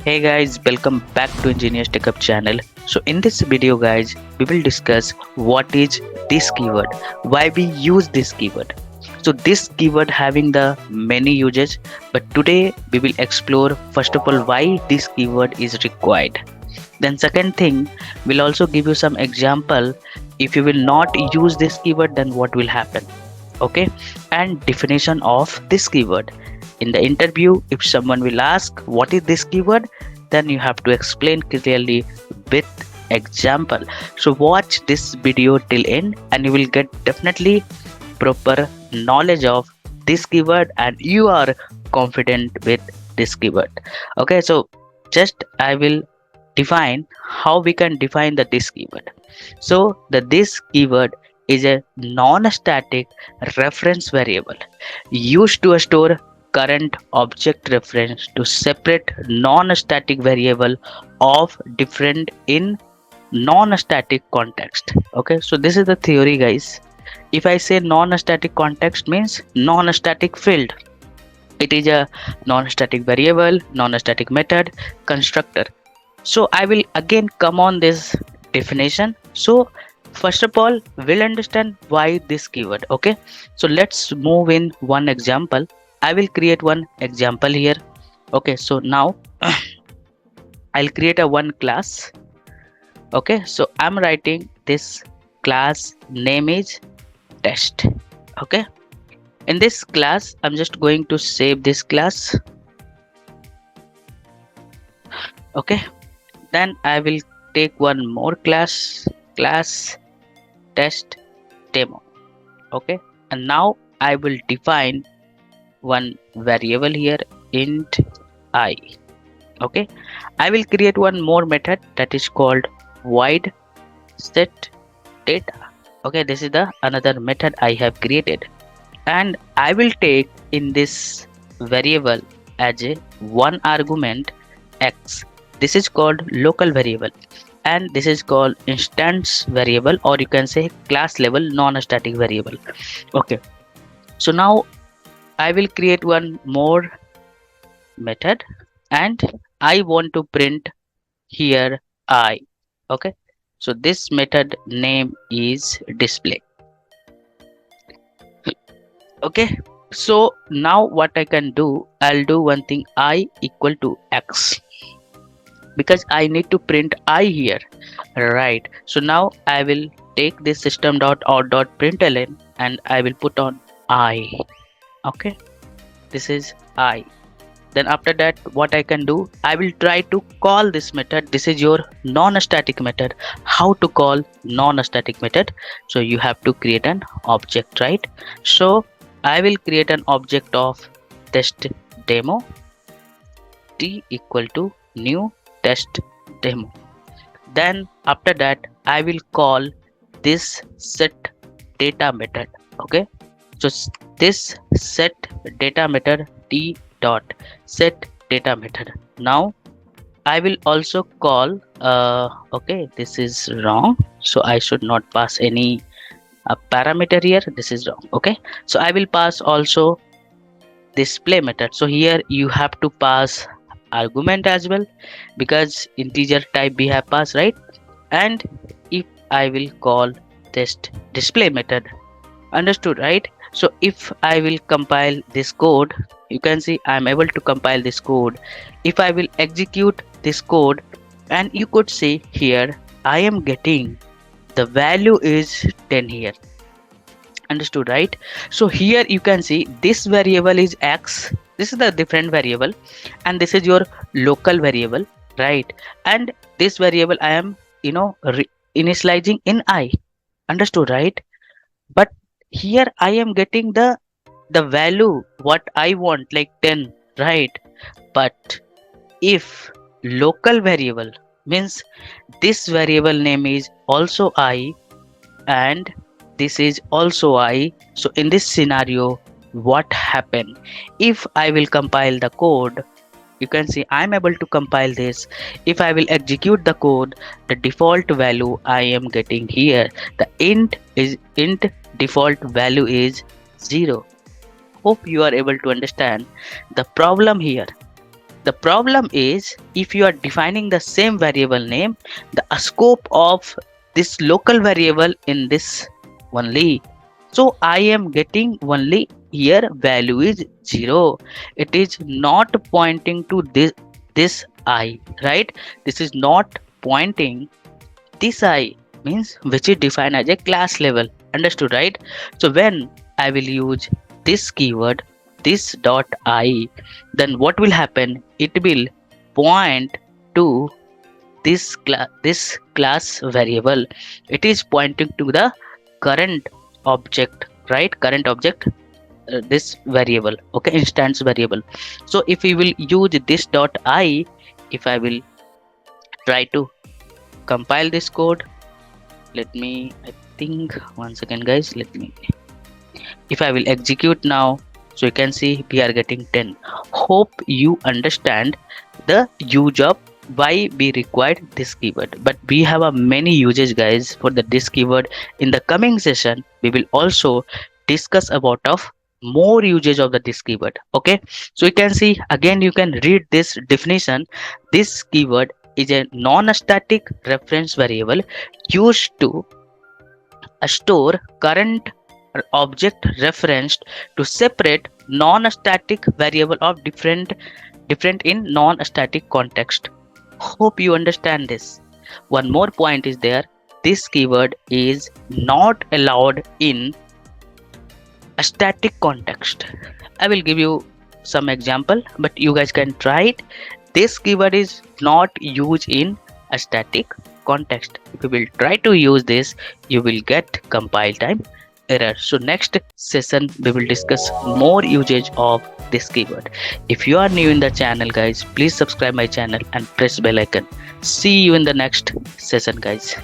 Hey guys, welcome back to Ingenious TechHub channel. So in this video guys, we will discuss what is this keyword, why we use this keyword. So this keyword having the many uses, but today we will explore first of all why this keyword is required. Then second thing, we'll also give you some example. If you will not use this keyword, then what will happen? Okay, and definition of this keyword. In the interview, if someone will ask what is this keyword, then you have to explain clearly with example. So watch this video till end and you will get definitely proper knowledge of this keyword and you are confident with this keyword. Okay, so just I will define how we can define the this keyword. So the this keyword is a non-static reference variable used to store current object reference to separate non-static variable of different in non-static context. Okay, so this is the theory guys. If I say non-static context means non-static field, it is a non-static variable, non-static method, constructor. So I will again come on this definition. So first of all, we'll understand why this keyword. Okay, so let's move in one example. I will create one example here. Okay, so now I'll create a one class. Okay, so I'm writing this class name is test. Okay, in this class I'm just going to save this class. Okay, then I will take one more class test demo. Okay, and now I will define one variable here int I. Okay, I will create one more method that is called void set data. Okay, this is the another method I have created and I will take in this variable as a one argument x. This is called local variable and this is called instance variable, or you can say class level non-static variable. Okay, so now I will create one more method and I want to print here I. Okay, so this method name is display. Okay, so now what I can do, I'll do one thing, I equal to x, because I need to print I here, right? So now I will take this system.out.println and I will put on I. Okay, this is I. Then after that what I can do, I will try to call this method. This is your non-static method. How to call non-static method? So you have to create an object, right? So I will create an object of test demo, t equal to new test demo. Then after that I will call this set data method. Okay, so this set data method t dot set data method. Now I will also call okay, this is wrong, so I should not pass any parameter here. This is wrong. Okay, so I will pass also display method. So here you have to pass argument as well, because integer type we have passed, right? And if I will call test display method, understood, right? So if I will compile this code, you can see I'm able to compile this code. If I will execute this code, and you could see here I am getting the value is 10 here, understood, right? So here you can see this variable is x, this is the different variable, and this is your local variable, right? And this variable I am initializing in I, understood, right? But here I am getting the value what I want, like 10, right? But if local variable means this variable name is also I and this is also I, so in this scenario what happen? If I will compile the code, you can see I'm able to compile this. If I will execute the code, the default value I am getting here, the int default value is 0. Hope you are able to understand the problem here. The problem is if you are defining the same variable name, the scope of this local variable in this only. So I am getting only here value is 0. It is not pointing to this I, right? This is not pointing this I, means which is defined as a class level. Understood, right? So when I will use this keyword, this dot I, then what will happen? It will point to this class variable. It is pointing to the current object, right? Current object, this variable, okay, instance variable. So if we will use this dot I, if I will try to compile this code, let me, I think, one second guys, let me, if I will execute now, so you can see we are getting 10. Hope you understand the use of why we required this keyword. But we have a many uses guys for the this keyword. In the coming session we will also discuss about of more usage of the this keyword. Okay, so you can see again, you can read this definition. This keyword is a non-static reference variable used to store current object referenced to separate non-static variable of different in non-static context. Hope you understand this. One more point is there. This keyword is not allowed in a static context. I will give you some example, but you guys can try it. This keyword is not used in a static context. If you will try to use this, you will get compile time error. So next session we will discuss more usage of this keyword. If you are new in the channel guys, please subscribe my channel and press bell icon. See you in the next session guys.